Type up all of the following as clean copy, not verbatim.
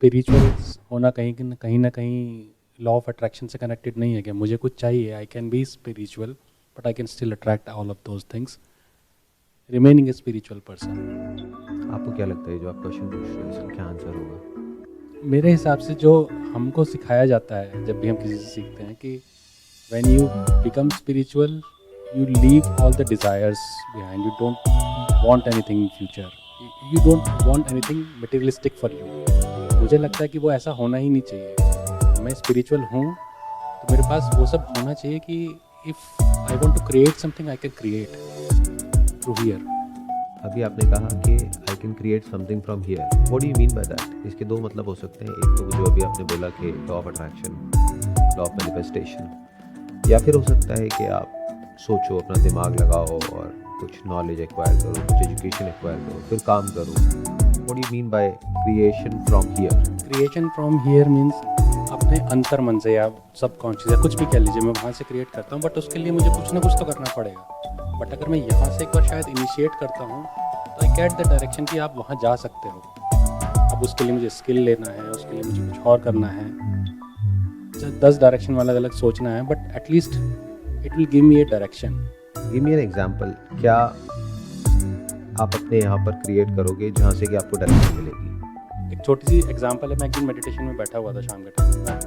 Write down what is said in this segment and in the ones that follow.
Spiritual होना कहीं ना कहीं लॉ ऑफ अट्रैक्शन से कनेक्टेड नहीं है क्या? मुझे कुछ चाहिए, I can be spiritual but I can still attract all of those things, remaining a spiritual person. आपको क्या लगता है जो आप क्वेश्चन पूछ रहे हो इसका क्या आंसर होगा? मेरे हिसाब से जो हमको सिखाया जाता है जब भी हम किसी से सीखते हैं कि when you become spiritual you leave all the desires behind, you don't want anything in future, you don't want anything materialistic for you. मुझे लगता है कि वो ऐसा होना ही नहीं चाहिए। मैं स्पिरिचुअल हूँ तो मेरे पास वो सब होना चाहिए कि if I want to create something I can create through here. अभी आपने कहा कि I can create something from here, what do you mean by that? इसके दो मतलब हो सकते हैं। एक तो जो अभी आपने बोला कि law of attraction, law of manifestation, या फिर हो सकता है कि आप सोचो, अपना दिमाग लगाओ और कुछ नॉलेज एक्वायर करो, कुछ एजुकेशन एक्वायर करो, फिर काम करो। What do you mean bye creation from here? Creation from here means अपने अंतर मन से या सबकॉन्शियस या कुछ भी कह लीजिए, मैं वहाँ से क्रिएट करता हूँ, बट उसके लिए मुझे कुछ ना कुछ तो करना पड़ेगा। बट अगर मैं यहाँ से एक बार शायद इनिशिएट करता हूँ तो आई गेट द डायरेक्शन कि आप वहाँ जा सकते हो। अब उसके लिए मुझे स्किल लेना है, उसके लिए मुझे कुछ और करना है, 10 डायरेक्शन में अलग अलग सोचना है, but at least it will give me A direction. Give me an example. क्या आप अपने यहाँ पर क्रिएट करोगे जहाँ से कि आपको डायरेक्शन मिलेगी? एक छोटी सी एग्जांपल है, मैं एक दिन मेडिटेशन में बैठा हुआ था शाम के टाइम, मैं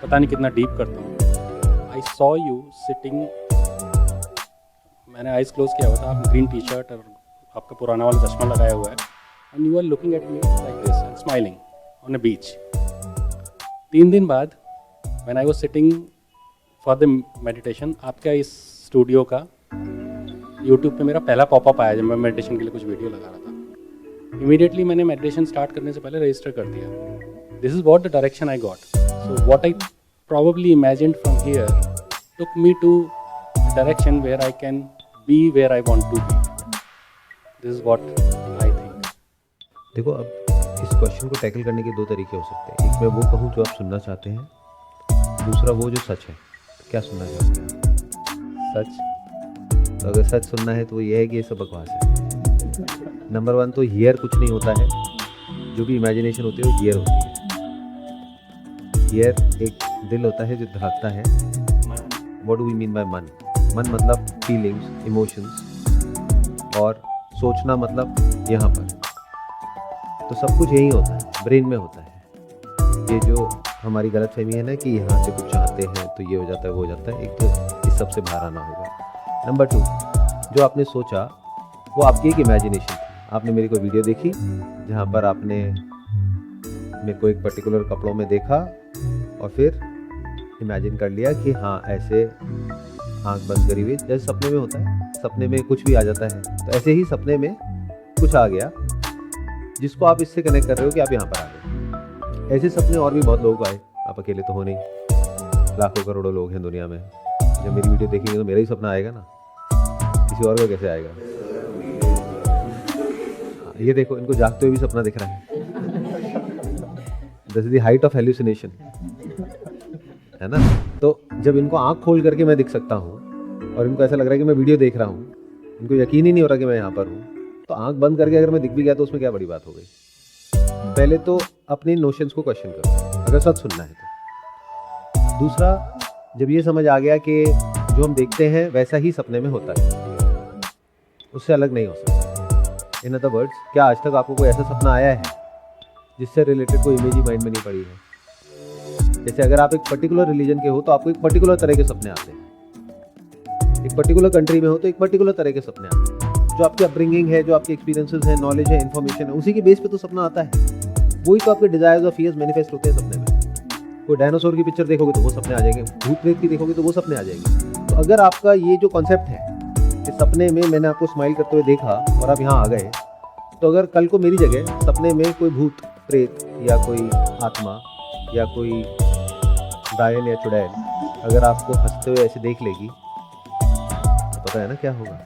पता नहीं कितना डीप करता हूँ। आई सॉ यू सिटिंग, मैंने आइज़ क्लोज किया हुआ था, आप ग्रीन टी शर्ट और आपका पुराना वाला चश्मा लगाया हुआ है, and you are looking at me like this and smiling on a beach. 3 दिन बाद when I was sitting for the meditation, आपका इस स्टूडियो का यूट्यूब पे मेरा पहला पॉपअप आया जब मैं मेडिटेशन के लिए कुछ वीडियो लगा रहा था। इमीडिएटली मैंने मेडिटेशन स्टार्ट करने से पहले रजिस्टर कर दिया। This is what the direction I got. So what I probably imagined from here took me to a direction where I can be where I want to be. This is what I think. देखो, अब इस question को tackle करने के दो तरीके हो सकते हैं। एक मैं वो कहूँ जो आप सुनना चाहते हैं, दूसरा वो जो सच है। क्या सुनना चाहोगे आप? सच। तो अगर सच सुनना है तो वो ये है कि ये सब बकवास है। नंबर 1 तो हियर कुछ नहीं होता है, जो भी इमेजिनेशन होती है वो हियर होती है। हियर एक दिल होता है जो धड़कता है। What do we mean by मन? मन मतलब फीलिंग्स, इमोशंस, और सोचना मतलब यहाँ पर। तो सब कुछ यही होता है, ब्रेन में होता है। ये जो हमारी गलतफहमी है ना कि यहाँ से कुछ चाहते हैं तो ये हो जाता है, वो हो जाता है, एक तो इस सबसे बाहर आना होगा। नंबर 2, जो आपने सोचा वो आपकी एक इमेजिनेशन थी। आपने मेरी कोई वीडियो देखी जहाँ पर आपने मेरे को एक पर्टिकुलर कपड़ों में देखा और फिर इमेजिन कर लिया कि हाँ ऐसे आंख बंद करी हुई, जैसे सपने में होता है, सपने में कुछ भी आ जाता है, तो ऐसे ही सपने में कुछ आ गया जिसको आप इससे कनेक्ट कर रहे हो कि आप यहाँ पर आ गए। ऐसे सपने और भी बहुत लोगों को आए, आप अकेले तो हो नहीं, लाखों करोड़ों लोग हैं दुनिया में। जब मेरी वीडियो देखेंगे तो मेरा ही सपना आएगा ना, किसी और का कैसे आएगा? ये देखो, इनको जागते हुए भी सपना दिख रहा है। This is the height of hallucination, है ना? तो जब इनको आंख खोल करके मैं दिख सकता हूँ और इनको ऐसा लग रहा है कि मैं वीडियो देख रहा हूँ, इनको यकीन ही नहीं हो रहा कि मैं यहाँ पर हूँ, तो आंख बंद करके अगर मैं दिख भी गया तो उसमें क्या बड़ी बात हो गई? पहले तो अपने नोशंस को क्वेश्चन करो अगर सच सुनना है तो। दूसरा, जब ये समझ आ गया कि जो हम देखते हैं वैसा ही सपने में होता है, उससे अलग नहीं हो सकता। इन अदर वर्ड्स, क्या आज तक आपको कोई ऐसा सपना आया है जिससे रिलेटेड कोई इमेज ही माइंड में नहीं पड़ी है? जैसे अगर आप एक पर्टिकुलर रिलीजन के हो तो आपको एक पर्टिकुलर तरह के सपने आते हैं, एक पर्टिकुलर कंट्री में हो तो एक पर्टिकुलर तरह के सपने आते हैं। जो आपकी अपब्रिंगिंग है, जो आपकी एक्सपीरियंसेस है, नॉलेज है, इन्फॉर्मेशन है, उसी के बेस पे तो सपना आता है। वही तो आपके डिजायर्स और फियर्स मैनिफेस्ट होते हैं सपने में। कोई डायनासोर की पिक्चर देखोगे तो वो सपने आ जाएंगे, भूत प्रेत की देखोगे तो वो सपने आ जाएंगे। तो अगर आपका ये जो कॉन्सेप्ट है कि सपने में मैंने आपको स्माइल करते हुए देखा और आप यहाँ आ गए, तो अगर कल को मेरी जगह सपने में कोई भूत प्रेत या कोई आत्मा या कोई डायन या चुड़ैल अगर आपको हंसते हुए ऐसे देख लेगी तो पता है ना क्या होगा?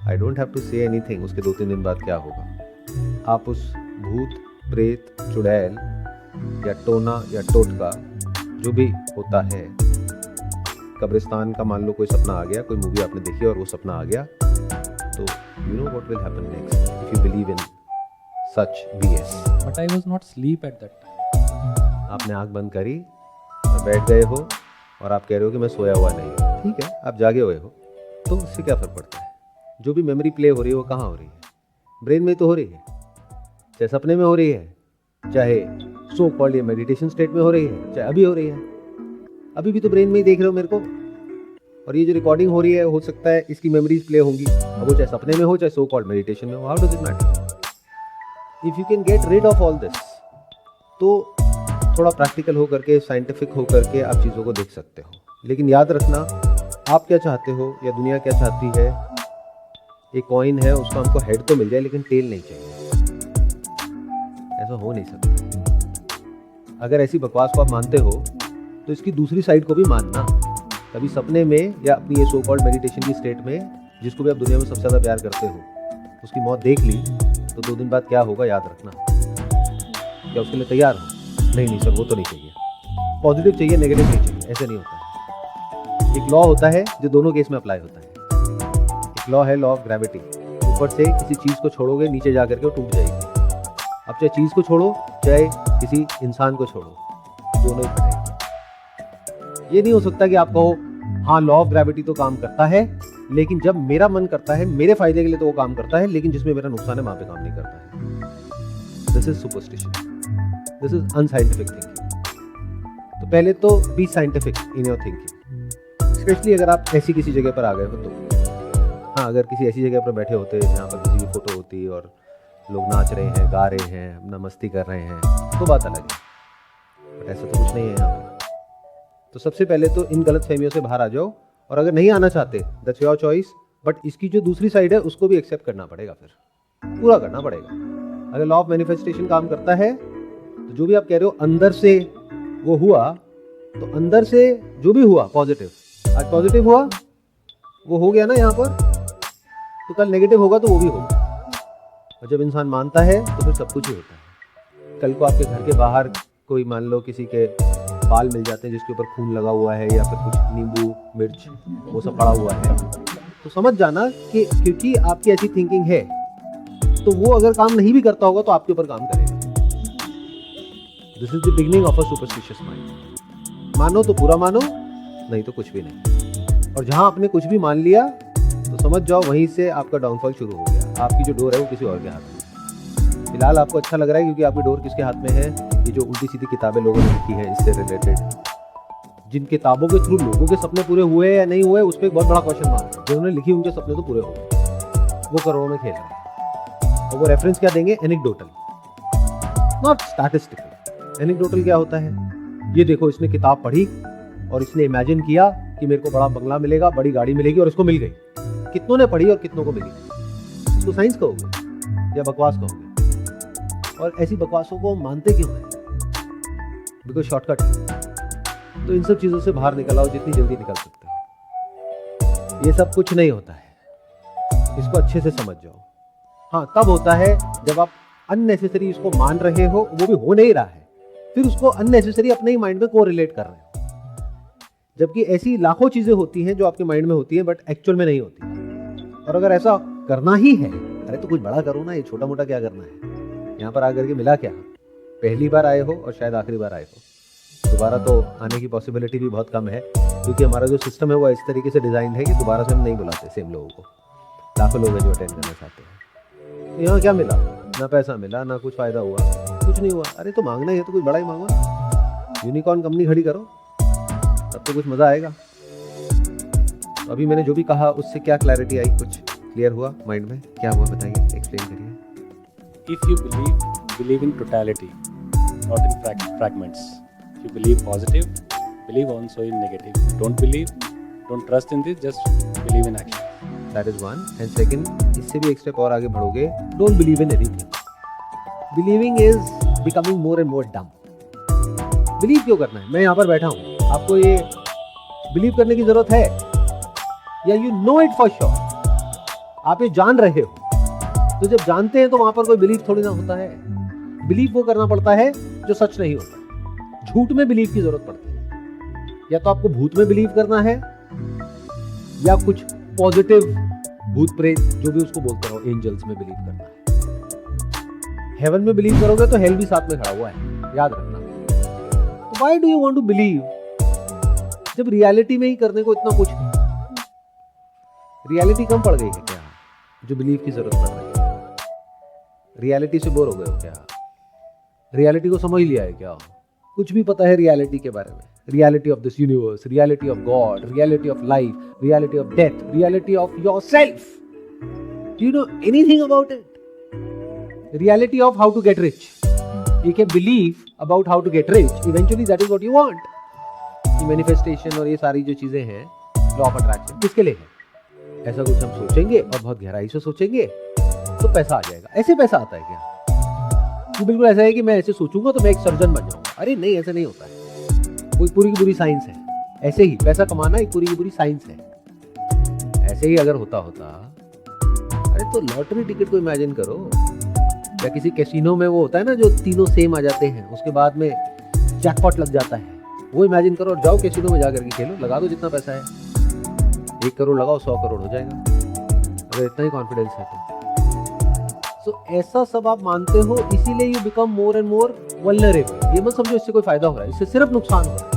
I don't have to say anything. उसके 2-3 दिन बाद क्या होगा? आप उस भूत प्रेत चुड़ैल या टोना या टोटका जो भी होता है, कब्रिस्तान का मान लो कोई सपना आ गया, कोई मूवी आपने देखी और वो सपना आ गया, तो you know what will happen next if you believe in such BS। But I was not asleep at that time. आपने आंख बंद करी और बैठ गए हो और आप कह रहे हो कि मैं सोया हुआ नहीं हूँ। ठीक है, आप जागे हुए हो, तो उससे क्या फ़र्क पड़ता है? जो भी मेमोरी प्ले हो रही है वो कहाँ हो रही है? ब्रेन में तो हो रही है, चाहे सपने में हो रही है, चाहे सो कॉल्ड मेडिटेशन स्टेट में हो रही है, चाहे अभी हो रही है। अभी भी तो ब्रेन में ही देख रहे हो मेरे को, और ये जो रिकॉर्डिंग हो रही है हो सकता है इसकी मेमोरीज प्ले होंगी, अब वो चाहे सपने में हो चाहे सो कॉल्ड मेडिटेशन में हो। How does it matter? If you can get rid of all this, तो थोड़ा प्रैक्टिकल हो करके, साइंटिफिक हो करके आप चीज़ों को देख सकते हो। लेकिन याद रखना, आप क्या चाहते हो या दुनिया क्या चाहती है, एक कॉइन है, उसका हमको हेड तो मिल जाए लेकिन टेल नहीं चाहिए। ऐसा हो नहीं सकता। अगर ऐसी बकवास को आप मानते हो तो इसकी दूसरी साइड को भी मानना। कभी सपने में या अपनी ये सो कॉल्ड मेडिटेशन की स्टेट में, जिसको भी आप दुनिया में सबसे ज़्यादा प्यार करते हो, उसकी मौत देख ली तो 2 दिन बाद क्या होगा याद रखना। क्या उसके लिए तैयार हो? नहीं सर, वो तो नहीं चाहिए। पॉजिटिव चाहिए, नेगेटिव नहीं चाहिए, ऐसे नहीं होता है। एक लॉ होता है जो दोनों केस में अप्लाई होता है। एक लॉ है लॉ ऑफ ग्रेविटी। ऊपर से किसी चीज़ को छोड़ोगे, नीचे जा करके वो टूट जाएगी। अब चाहे चीज़ को छोड़ो चाहे किसी इंसान को छोड़ो, दोनों ही फटेंगे। ये नहीं हो सकता कि आप कहो हाँ लॉ ऑफ ग्रेविटी तो काम करता है, लेकिन जब मेरा मन करता है मेरे फायदे के लिए तो वो काम करता है, लेकिन जिसमें मेरा नुकसान है वहां पे काम नहीं करता है। This is superstition, this is unscientific thinking. तो पहले तो B scientific in your thinking, specially अगर आप ऐसी किसी जगह पर आ गए हो तो। हाँ, अगर किसी ऐसी जगह पर बैठे होते जहाँ पर किसी की फोटो होती और लोग नाच रहे हैं, गा रहे हैं, अपना मस्ती कर रहे हैं, तो बात अलग है। बट ऐसा तो कुछ नहीं है यहाँ पर। तो सबसे पहले तो इन गलत फहमियों से बाहर आ जाओ, और अगर नहीं आना चाहते दैट्स योर चॉइस, बट इसकी जो दूसरी साइड है उसको भी एक्सेप्ट करना पड़ेगा, फिर पूरा करना पड़ेगा। अगर लॉ ऑफ मैनिफेस्टेशन काम करता है तो जो भी आप कह रहे हो अंदर से वो हुआ, तो अंदर से जो भी हुआ पॉजिटिव, आज पॉजिटिव हुआ वो हो गया ना यहाँ पर, तो कल नेगेटिव होगा तो वो भी होगा। और जब इंसान मानता है तो फिर सब कुछ ही होता है। कल को आपके घर के बाहर कोई मान लो किसी के बाल मिल जाते हैं जिसके ऊपर खून लगा हुआ है, या फिर कुछ नींबू मिर्च वो सब पड़ा हुआ है, तो समझ जाना कि क्योंकि आपकी ऐसी थिंकिंग है तो वो अगर काम नहीं भी करता होगा तो आपके ऊपर काम करेगा। This is the beginning of a superstitious mind. मानो तो पूरा मानो, नहीं तो कुछ भी नहीं। और जहां आपने कुछ भी मान लिया तो समझ जाओ वहीं से आपका डाउनफॉल शुरू हो गया। आपकी जो डोर है वो किसी और के हाथ में। फिलहाल आपको अच्छा लग रहा है क्योंकि आपकी डोर किसके हाथ में है? ये जो उल्टी सीधी किताबें लोगों ने लिखी है इससे रिलेटेड, जिन किताबों के थ्रू लोगों के सपने पूरे हुए या नहीं हुए उस पर एक बहुत बड़ा क्वेश्चन मार्क है। जिन्होंने लिखी उनके सपने तो पूरे हो गए, वो करोड़ों में खेल रहे हैं। और वो रेफरेंस क्या देंगे? Anecdotal, not statistical. एनेक्डोटल क्या होता है? ये देखो इसने किताब पढ़ी और इसने इमेजिन किया कि मेरे को बड़ा बंगला मिलेगा, बड़ी गाड़ी मिलेगी, और इसको मिल गई। कितनों ने पढ़ी और कितनों को मिली? इसको साइंस कहोगे या बकवास कहोगे? और ऐसी बकवासों को मानते क्यों हैं? बिकॉज शॉर्टकट है। तो इन सब चीज़ों से बाहर निकल आओ जितनी जल्दी निकल सकते हो। ये सब कुछ नहीं होता है, इसको अच्छे से समझ जाओ। हाँ, तब होता है जब आप अननेसेसरी इसको मान रहे हो, वो भी हो नहीं रहा है, फिर उसको अननेसेसरी अपने ही माइंड में को रिलेट कर रहे हो। जबकि ऐसी लाखों चीज़ें होती हैं जो आपके माइंड में होती हैं बट एक्चुअल में नहीं होती। और अगर ऐसा करना ही है, अरे तो कुछ बड़ा करो ना, ये छोटा मोटा क्या करना है? यहाँ पर आकर के मिला क्या? पहली बार आए हो और शायद आखिरी बार आए हो। दोबारा तो आने की पॉसिबिलिटी भी बहुत कम है, क्योंकि हमारा जो सिस्टम है वो इस तरीके से डिज़ाइन है कि दोबारा से हम नहीं बुलाते सेम लोगों को। लाखों लोग हैं जो अटेंड करना चाहते हैं। तो यहाँ क्या मिला? ना पैसा मिला, ना कुछ फ़ायदा हुआ, कुछ नहीं हुआ। अरे तो मांगना ही है तो कुछ बड़ा ही मांगो ना, यूनिकॉर्न कंपनी खड़ी करो, तब तो कुछ मज़ा आएगा। तो अभी मैंने जो भी कहा उससे क्या क्लैरिटी आई? कुछ क्लियर हुआ माइंड में? क्या हुआ बताइए, एक्सप्लेन करिए। If you believe in totality, not in fragments. If you believe positive, believe also in negative. Don't believe, don't trust in this, just believe in action. That is one. And second, इससे भी एक step और आगे बढ़ोगे, don't believe in anything. Believing is becoming more and more dumb. Believe क्यों करना है? मैं यहाँ पर बैठा हूँ, आपको ये believe करने की जरूरत है या you know it for sure? आप ये जान रहे हो, तो जब जानते हैं तो वहां पर कोई बिलीव थोड़ी ना होता है। बिलीव वो करना पड़ता है जो सच नहीं होता। झूठ में बिलीव की जरूरत पड़ती है। या तो आपको भूत में बिलीव करना है, या कुछ पॉजिटिव भूत प्रेत जो भी उसको बोलते रहो, एंजल्स में बिलीव करना हेवन में बिलीव करोगे तो हेल भी साथ में खड़ा हुआ है, याद रखना। तो why do you want to believe जब रियलिटी में ही करने को इतना कुछ है? रियलिटी कम पड़ गई है क्या जो बिलीव की जरूरत पड़ रही है? रियलिटी से बोर हो गए हो क्या? रियलिटी को समझ लिया है क्या? कुछ भी पता है रियलिटी के बारे में? Reality of this universe, reality of God, reality of life, reality of death, reality of yourself. Do you know anything about it? Reality of how to get rich. You can believe about how to get rich. Eventually that is what you want. ये manifestation और ये सारी जो चीजें हैं, law of attraction, किसके लिए है? ऐसा कुछ हम सोचेंगे और बहुत गहराई से सोचेंगे तो पैसा आ जाएगा। ऐसे पैसा आता है क्या? ये बिल्कुल ऐसा है कि मैं ऐसे सोचूंगा तो मैं एक सर्जन बन जाऊंगा। अरे नहीं, ऐसा नहीं होता है। कोई पूरी की पूरी साइंस है। ऐसे ही पैसा कमाना एक पूरी की पूरी साइंस है। ऐसे ही अगर होता अरे तो लॉटरी टिकट को इमेजिन करो, या किसी कैसीनो में वो होता है ना जो तीनों सेम आ जाते हैं, उसके बाद में जैकपॉट लग जाता है, वो इमेजिन करो और जाओ कैसीनो में जाकर के खेलो, लगा दो जितना पैसा है, 1 करोड़ लगाओ 100 करोड़ हो जाएगा, अगर इतना ही कॉन्फिडेंस है तो। ऐसा सब आप मानते हो, इसीलिए you become more and more vulnerable. ये मत समझो इससे कोई फायदा हो रहा है, इससे सिर्फ नुकसान हो रहा है,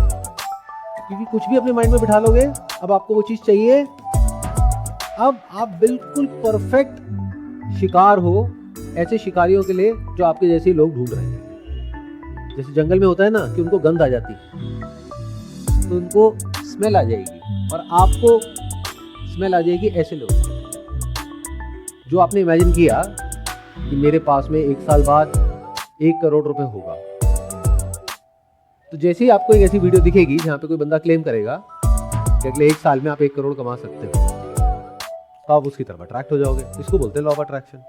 क्योंकि कुछ भी अपने माइंड में बिठा लोगे, अब आपको वो चीज चाहिए, अब आप बिल्कुल परफेक्ट शिकार हो ऐसे शिकारियों के लिए जो आपके जैसे लोग ढूंढ रहे हैं। जैसे जंगल में होता है ना कि उनको गंध आ जाती है तो उनको स्मेल आ जाएगी, और आपको स्मेल आ जाएगी ऐसे लोग जो आपने इमेजिन किया कि मेरे पास में 1 साल बाद 1 करोड़ रुपए होगा। तो जैसे ही आपको एक ऐसी वीडियो दिखेगी जहां पे कोई बंदा क्लेम करेगा कि अगले 1 साल में आप 1 करोड़ कमा सकते हो, तो आप उसकी तरफ अट्रैक्ट हो जाओगे। इसको बोलते हैं लॉ ऑफ अट्रैक्शन।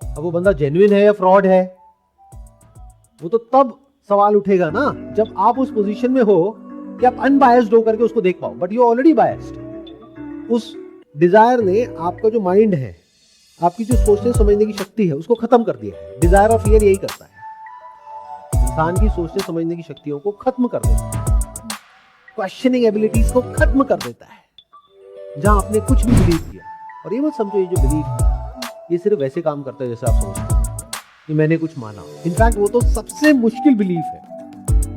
अब वो बंदा जेन्युइन है या फ्रॉड है, वो तो तब सवाल उठेगा ना जब आप उस पोजीशन में हो कि आप अनबायस्ड होकर के उसको देख पाओ, बट यू ऑलरेडी बायस्ड। उस डिजायर ने आपका जो माइंड है, आपकी जो सोचने समझने की शक्ति है, उसको खत्म कर दिया है। डिजायर और फियर यही करता है, इंसान की सोचने समझने की शक्तियों को खत्म कर देता है, क्वेश्चनिंग एबिलिटीज को खत्म कर देता है, जहां आपने कुछ भी बिलीव किया। और ये मत समझो ये जो बिलीव ये सिर्फ वैसे काम करता है जैसे आप समझते हैं कि मैंने कुछ माना। इनफैक्ट वो तो सबसे मुश्किल बिलीफ है,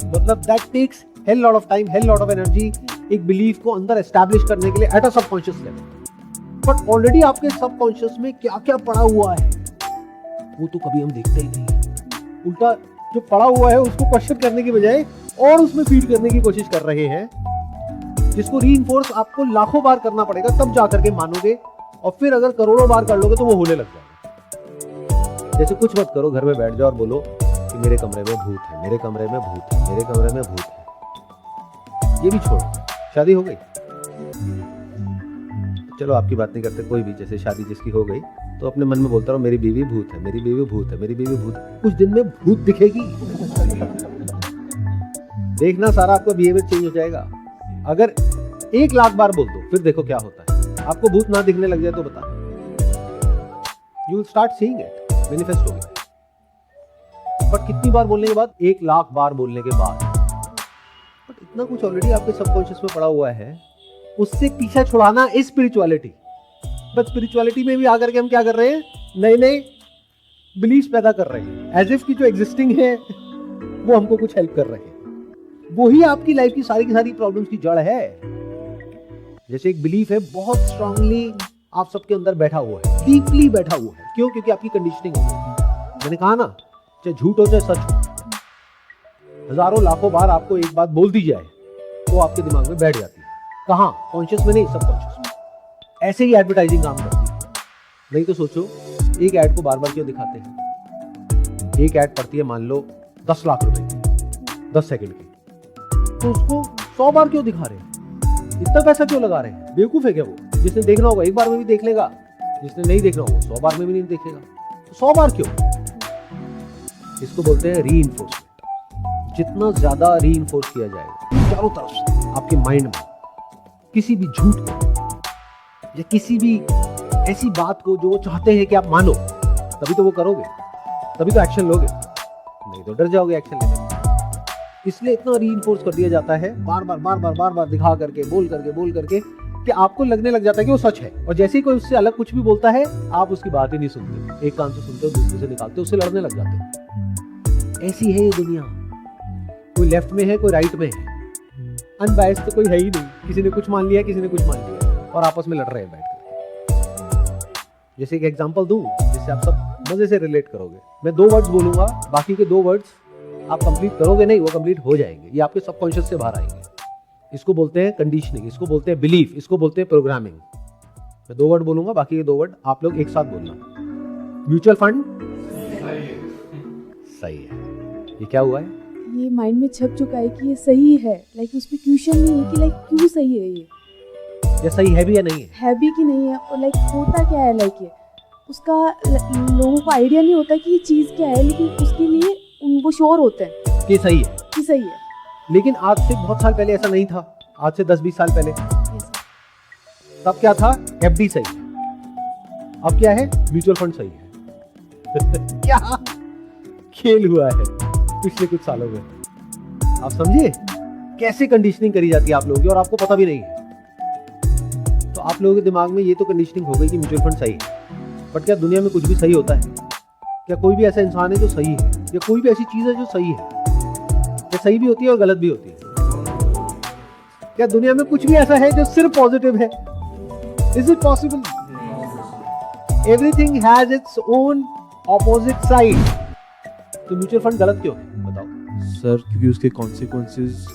मतलब that takes hell lot of time, hell lot of energy, एक बिलीफ को अंदर एस्टैब्लिश करने के लिए at a subconscious level. But already आपके सबकॉन्शियस में क्या क्या पड़ा हुआ है वो तो कभी हम देखते ही नहीं। उल्टा जो पड़ा हुआ है उसको क्वेश्चन करने की बजाय और उसमें फीड करने की कोशिश कर रहे हैं, जिसको रीइंफोर्स आपको लाखों बार करना पड़ेगा तब जाकर के मानोगे, और फिर अगर करोड़ों बार कर लोगे तो वो होने लग जाएगा। जैसे कुछ मत करो, घर में बैठ जाओ और बोलो कि मेरे कमरे में भूत है, मेरे कमरे में भूत है, मेरे कमरे में भूत है। ये भी छोड़ो, शादी हो गई, चलो आपकी बात नहीं करते कोई भी, जैसे शादी जिसकी हो गई तो अपने मन में बोलता रहो मेरी बीवी भूत है, मेरी बीवी भूत है, मेरी बीवी भूत है। कुछ दिन में भूत दिखेगी, देखना सारा आपका बिहेवियर चेंज हो जाएगा। अगर 1 लाख बार बोल दो फिर देखो क्या होता है। आपको भूत ना दिखने लग जाए तो बता, you will start seeing it, manifest होगी। बट कितनी बार बोलने के बाद? 1 लाख बार बोलने के बाद। बट इतना कुछ ऑलरेडी आपके सबकॉन्शियस में पड़ा हुआ है, उससे पीछा छुड़ाना इज स्पिरिचुअलिटी। बट स्पिरिचुअलिटी में भी आकर के हम क्या कर रहे हैं? नए नए बिलीफ पैदा कर रहे हैं, एज इफ की जो एग्जिस्टिंग है वो हमको कुछ हेल्प कर रहे हैं। वही आपकी लाइफ की सारी प्रॉब्लम्स की जड़ है। जैसे एक बिलीफ है बहुत स्ट्रांगली आप सबके अंदर बैठा हुआ है, डीपली बैठा हुआ है। क्यों? क्योंकि आपकी कंडीशनिंग हो गई। मैंने कहा ना, चाहे झूठ हो चाहे सच हो, हजारों लाखों बार आपको एक बात बोल दी जाए तो आपके दिमाग में बैठ जाती है। कहाँ? कॉन्शियस में नहीं, सबकॉन्शियस में। ऐसे ही एडवर्टाइजिंग काम करती है। नहीं तो सोचो, एक ऐड को बार बार क्यों दिखाते हैं? एक ऐड पड़ती है मान लो 10 लाख रुपए की, 10 सेकंड की, तो उसको 100 बार क्यों दिखा रहे हैं? इतना पैसा क्यों लगा रहे हैं? बेवकूफ है क्या वो? जिसने देखना होगा 1 बार में भी देख लेगा, जिसने नहीं देखना होगा 100 बार में भी नहीं देखेगा। तो 100 बार क्यों? इसको बोलते हैं रीइंफोर्समेंट। जितना ज्यादा रीइंफोर्स किया जाएगा चारों तरफ से आपके माइंड में किसी भी झूठ को या किसी भी ऐसी बात को जो वो चाहते हैं कि आप मानो, तभी तो वो करोगे, तभी तो एक्शन लोगे, नहीं तो डर जाओगे एक्शन लेने। इसलिए इतना रीइंफोर्स कर दिया जाता है बार बार दिखा करके, बोल करके कि आपको लगने लग जाता है कि वो सच है, और जैसे ही कोई उससे अलग कुछ भी बोलता है आप उसकी बात ही नहीं सुनते, एक कान से सुनते हो दूसरे से निकालते हो, उससे लड़ने लग जाते हो। ऐसी है ये दुनिया, कोई लेफ्ट में है कोई राइट में है, अनबायस्ड तो कोई है ही नहीं, किसी ने कुछ मान लिया किसी ने कुछ मान लिया और आपस में लड़ रहे हैं बैठ कर। जैसे एक एग्जांपल दूं जिससे आप सब मजे से रिलेट करोगे, मैं 2 वर्ड्स बोलूंगा, बाकी के 2 वर्ड्स आप कंप्लीट करोगे नहीं, वो कंप्लीट हो जाएंगे, ये आपके सबकॉन्शियस से बाहर आएंगे। इसको बोलते हैं कंडीशनिंग, इसको बोलते हैं बिलीफ, इसको बोलते हैं प्रोग्रामिंग। मैं 2 वर्ड बोलूंगा, बाकी के 2 वर्ड आप लोग एक साथ बोलना। म्यूचुअल फंड सही है। ये क्या हुआ है? ये माइंड में छप चुका है कि ये सही है, लाइक उसमें क्वेश्चन नहीं है कि लाइक क्यों सही है, ये सही है भी या नहीं है भी कि नहीं है, और लाइक होता क्या है, लाइक ये उसका लोगों को आइडिया नहीं होता कि ये चीज़ क्या है, लेकिन उसके लिए वो श्योर होते हैं कि सही है, कि सही है। लेकिन आज से बहुत साल पहले ऐसा नहीं था, आज से 10-20 साल पहले Yes. तब क्या था? एफडी सही है, अब क्या है? म्यूचुअल फंड सही है। क्या खेल हुआ है पिछले कुछ सालों में, आप समझिए कैसे कंडीशनिंग करी जाती है आप लोगों की, और आपको पता भी नहीं है। तो आप लोगों के दिमाग में ये तो कंडीशनिंग हो गई कि म्यूचुअल फंड सही है, बट क्या दुनिया में कुछ भी सही होता है? क्या कोई भी ऐसा इंसान है जो सही है, या कोई भी ऐसी चीज है जो सही है? क्या सही भी होती है और गलत भी होती है? क्या दुनिया में कुछ भी ऐसा है जो सिर्फ पॉजिटिव है? Is it possible? Everything has its own opposite side. तो म्यूचुअल फंड गलत क्यों है, बताओ सर? क्योंकि उसके कॉन्सिक्वेंसेस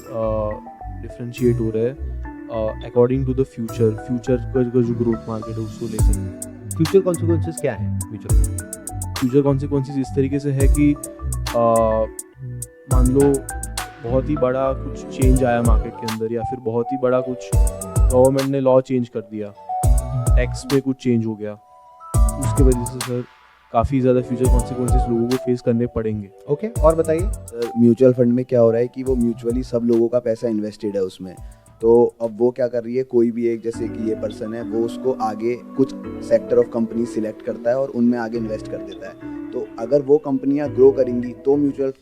डिफरेंशिएट हो रहे हैं अकॉर्डिंग टू द फ्यूचर का जो ग्रोथ मार्केट है उसको लेकर। फ्यूचर कॉन्सिक्वेंसेस क्या है म्यूचुअल फंड? फ्यूचर कॉन्सिक्वेंसेस इस तरीके से है कि मान लो बहुत ही बड़ा कुछ चेंज आया मार्केट के अंदर, या फिर बहुत ही बड़ा कुछ गवर्नमेंट ने लॉ चेंज कर दिया, टैक्स पे कुछ चेंज हो गया, उसके वजह से सर काफ़ी ज़्यादा फ्यूचर कॉन्सिक्वेंसेस लोगों को फेस करने पड़ेंगे। ओके, और बताइए। सर म्यूचुअल फंड में क्या हो रहा है कि वो म्यूचुअली सब लोगों का पैसा इन्वेस्टेड है उसमें, तो अब वो क्या कर रही है, कोई भी एक जैसे कि ये पर्सन है वो उसको आगे कुछ सेक्टर ऑफ कंपनी सिलेक्ट करता है और उनमें आगे इन्वेस्ट कर देता है। तो अगर वो कंपनियां ग्रो करेंगी तो म्यूचुअल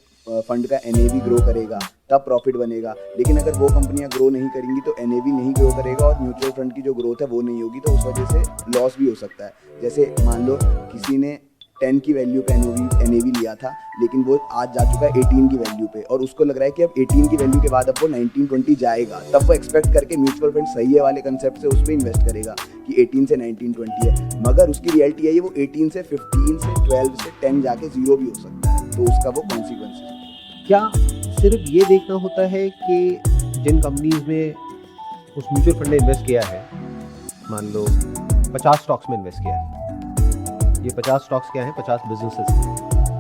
फंड का NAV ग्रो करेगा, तब प्रॉफिट बनेगा। लेकिन अगर वो कंपनियां ग्रो नहीं करेंगी तो NAV नहीं ग्रो करेगा और म्यूचुअल फंड की जो ग्रोथ है वो नहीं होगी, तो उस वजह से लॉस भी हो सकता है। जैसे मान लो किसी ने 10 की वैल्यू पे NAV लिया था, लेकिन वो आज जा चुका है 18 की वैल्यू पे, और उसको लग रहा है कि अब 18 की वैल्यू के बाद अब वो 19-20 जाएगा, तब वो एक्सपेक्ट करके म्यूचुअल फंड सही है वाले कंसेप्ट से उस पर इन्वेस्ट करेगा कि 18 से 19-20 है, मगर उसकी रियलिटी है ये वो 18 से 15 से 12 से 10 जाके 0 भी हो सकता है, तो उसका वो कॉन्सिक्वेंस है। क्या सिर्फ ये देखना होता है कि जिन कंपनीज में उस म्यूचुअल फंड ने इन्वेस्ट किया है, मान लो 50 स्टॉक्स में इन्वेस्ट किया है, ये 50 स्टॉक्स क्या हैं? 50 बिजनेसेस।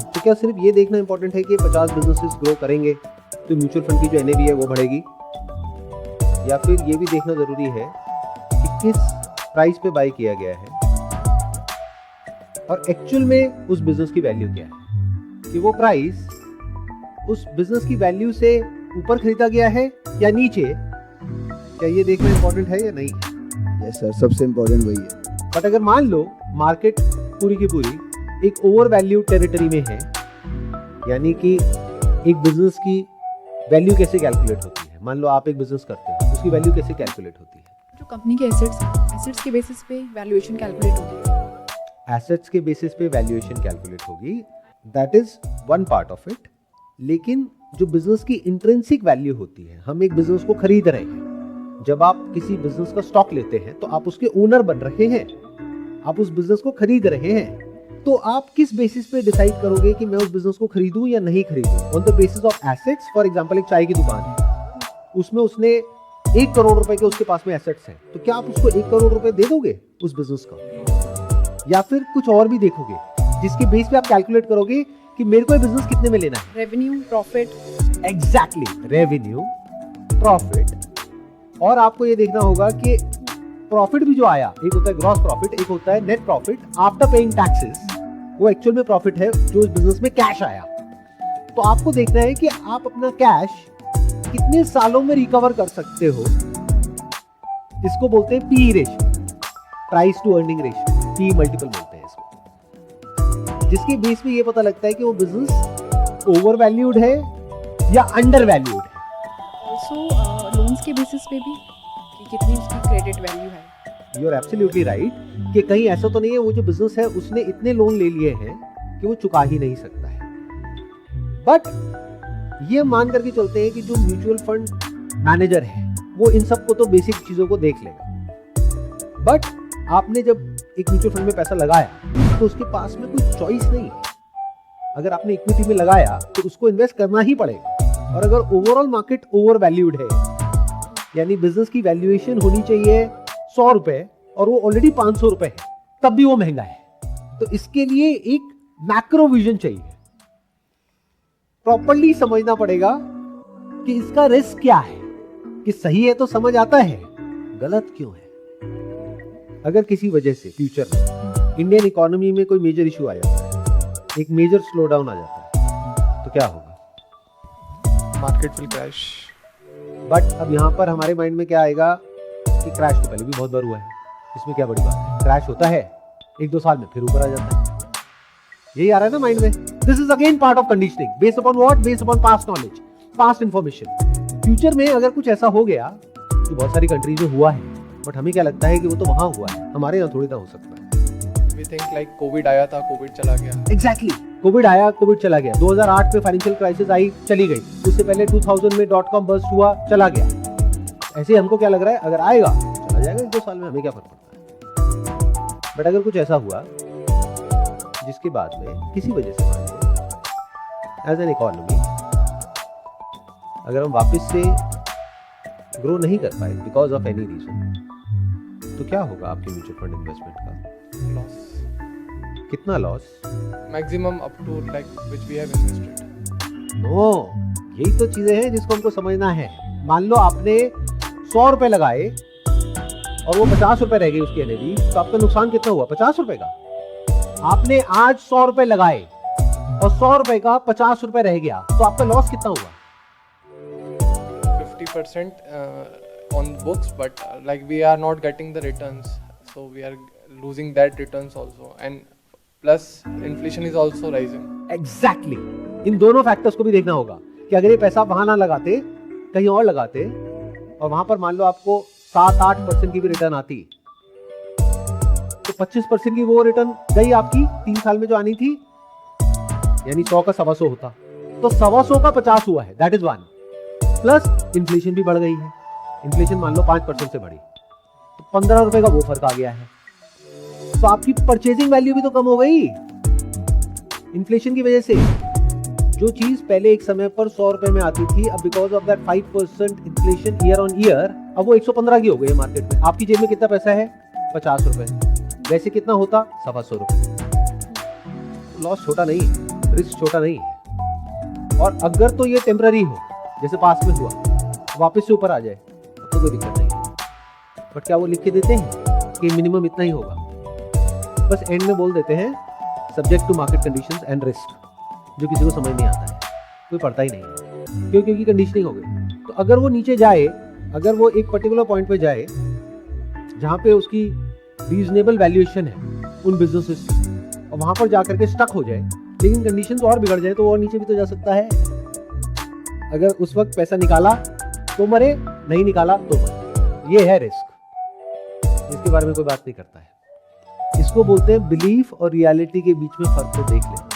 तो क्या सिर्फ ये देखना इंपॉर्टेंट है कि 50 बिजनेसेस ग्रो करेंगे तो म्यूचुअल फंड की जो NAV है वो बढ़ेगी, या फिर ये भी देखना ज़रूरी है कि किस प्राइस पे बाय किया गया है और एक्चुअल में उस बिजनेस की वैल्यू क्या है, कि वो प्राइस उस बिजनेस की वैल्यू से ऊपर खरीदा गया है या नीचे? क्या ये देखना इंपॉर्टेंट है या नहीं? यस सर, सबसे इम्पोर्टेंट वही है। बट अगर मान लो मार्केट पूरी की पूरी एक ओवर वैल्यू टेरिटरी में है, यानी कि एक बिजनेस की वैल्यू कैसे कैलकुलेट होती है? मान लो आप एक बिजनेस करते हैं, उसकी वैल्यू कैसे कैलकुलेट होती है? जो कंपनी के एसेट्स के बेसिस पे वैल्यूएशन कैलकुलेट होगी। एसेट्स के बेसिस पे वैल्यूएशन कैलकुलेट होगी, that is one part of it. लेकिन जो बिजनेस की इंट्रिंसिक वैल्यू होती है, हम एक बिजनेस को खरीद रहे हैं, जब आप किसी बिजनेस का स्टॉक लेते हैं तो आप उसके ओनर बन रहे हैं, आप उस बिजनेस को खरीद रहे हैं, तो आप किस बेसिस पे डिसाइड करोगे कि मैं उस बिजनेस को खरीदूं या नहीं खरीदूं? On the basis of assets. For example एक चाय की दुकान है, उसमें उसने 1 करोड़ रुपए के उसके पास में एसेट्स हैं, तो क्या आप उसको 1 करोड़ रुपए दे दोगे उस बिजनेस का, या फिर कुछ और भी देखोगे जिसके बेस पे आप कैलकुलेट करोगे कि मेरे को ये बिजनेस कितने में लेना है? Revenue, profit. Exactly, revenue, profit. और आपको ये देखना होगा कि प्रॉफिट भी जो आया, एक होता है ग्रॉस प्रॉफिट, एक होता है net profit after paying taxes, वो एक्चुअल में प्रॉफिट है जो इस बिजनेस में कैश आया। तो आपको देखना है कि आप अपना कैश कितने सालों में रिकवर कर सकते हो। इसको बोलते हैं PE ratio, price to earning ratio, PE multiple बोलते हैं इसको, जिसके बेस पे ये पता लगता है कि वो बिजनेस ओवर वैल्यूड है या अंडर वैल्यूड है। ऑल्सो लोन्स के बेसिस पे भी, कि कितनी उसकी क्रेडिट वैल्यू है. यू आर एब्सोल्युटली राइट कि कहीं ऐसा तो नहीं है वो जो बिजनेस है उसने इतने लोन ले लिए हैं कि वो चुका ही नहीं सकता है. बट ये मान करके चलते हैं कि जो म्यूचुअल फंड मैनेजर है वो इन सबको तो बेसिक चीजों को देख लेगा. बट आपने जब एक म्यूचुअल फंड में पैसा लगाया तो उसके पास में कोई चॉइस नहीं है. अगर आपने इक्विटी में लगाया तो उसको इन्वेस्ट करना ही पड़ेगा. और अगर ओवरऑल मार्केट ओवर वैल्यूड है यानी बिजनेस की वैल्यूएशन होनी चाहिए 100 रुपए और वो ऑलरेडी 500 रुपए है तब भी वो महंगा है. तो इसके लिए एक मैक्रो विजन चाहिए. प्रॉपर्ली समझना पड़ेगा कि इसका रिस्क क्या है. कि सही है तो समझ आता है, गलत क्यों है. अगर किसी वजह से फ्यूचर में इंडियन इकोनॉमी में कोई मेजर इशू आ जाता है, एक मेजर स्लो डाउन आ जाता है, तो क्या होगा? Market will crash. बट अब यहाँ पर हमारे माइंड में क्या आएगा कि क्रैश तो पहले भी बहुत बार हुआ है, इसमें क्या बड़ी बात है. क्रैश होता है 1-2 साल में फिर ऊपर आ जाता है. यही आ रहा है ना माइंड में. This is again part of conditioning based upon what? Based upon past knowledge, past information. Future में अगर कुछ ऐसा हो गया जो बहुत सारी कंट्रीज में हुआ है बट हमें क्या लगता है कि वो तो वहां हुआ है, हमारे यहाँ थोड़ी ना हो सकता है. We think like कोविड आया था, कोविड चला गया. एग्जैक्टली कोविड आया, कोविड चला गया. 2008 में फाइनेंशियल क्राइसिस आई, चली गई. उससे पहले 2000 में .com बस्ट हुआ, चला गया. ऐसे हमको क्या लग रहा है अगर आएगा चला जाएगा 1-2 साल में, हमें क्या फर्क पड़ता है. बट अगर कुछ ऐसा हुआ जिसके बाद में किसी वजह से मान लो एज एन इकोनॉमी अगर हम वापस से ग्रो नहीं कर पाए बिकॉज ऑफ एनी रीजन, तो क्या होगा आपके म्यूचुअल फंड इन्वेस्टमेंट का? Loss. कितना loss? Maximum up to like which we have invested. No, यही तो चीजें हैं जिसको हमको समझना है. मान लो आपने 100 रुपए लगाए और वो 50 रुपए रह गए उसकी एनएवी, तो आपका नुकसान कितना हुआ? 50 रुपए का. आपने आज 100 रुपए लगाए और 100 रुपए का 50 रुपए रह गया, तो आपका लॉस कितना हुआ? 50% on books, but like we are not getting the returns, so we are losing that returns also, and plus inflation is also rising. Exactly इन दोनों फैक्टर्स को भी देखना होगा कि अगर ये पैसा वहां ना लगाते कहीं और लगाते और वहां पर मान लो आपको 7-8% की भी रिटर्न आती तो 25% की वो रिटर्न गई आपकी 3 साल में जो आनी थी, यानी 100 का 125 होता, तो 125 का 50 हुआ है. That is one. Plus inflation भी बढ़ गई है. इन्फ्लेशन मान लो 5% से बढ़ी तो 15 रुपए का वो फर्क आ गया है. तो आपकी परचेजिंग वैल्यू भी तो कम हो गई इन्फ्लेशन की वजह से. जो चीज पहले एक समय पर 100 रुपए में आती थी, अब because of that 5% inflation year on year अब वो 115 की हो गई है मार्केट में. आपकी जेब में कितना पैसा है? 50 रुपए. वैसे कितना होता? 125 रुपए. लॉस छोटा नहीं है, रिस्क छोटा नहीं है. और अगर तो ये टेम्पररी हो जैसे पास में हुआ, वापस से ऊपर आ जाए तो कोई दिक्कत नहीं है. बट क्या वो लिख के देते हैं कि मिनिमम इतना ही होगा? बस एंड में बोल देते हैं subject to market conditions and risk, जो किसी को समझ नहीं आता है, कोई पढ़ता ही नहीं है. क्यों? क्योंकि कंडीशनिंग हो गई. तो अगर वो नीचे जाए, अगर वो एक पर्टिकुलर पॉइंट पे जाए जहाँ पे उसकी रीजनेबल वैल्यूएशन है उन बिजनेसेस की, और वहाँ पर जाकर के स्टक हो जाए, लेकिन कंडीशंस और बिगड़ जाए, तो वो और नीचे भी तो जा सकता है. अगर उस वक्त पैसा निकाला तो मरे, नहीं निकाला तो मरे. ये है रिस्क. इसके बारे में कोई बात नहीं करता है. इसको बोलते हैं बिलीफ और रियलिटी के बीच में फर्क को देख लेना.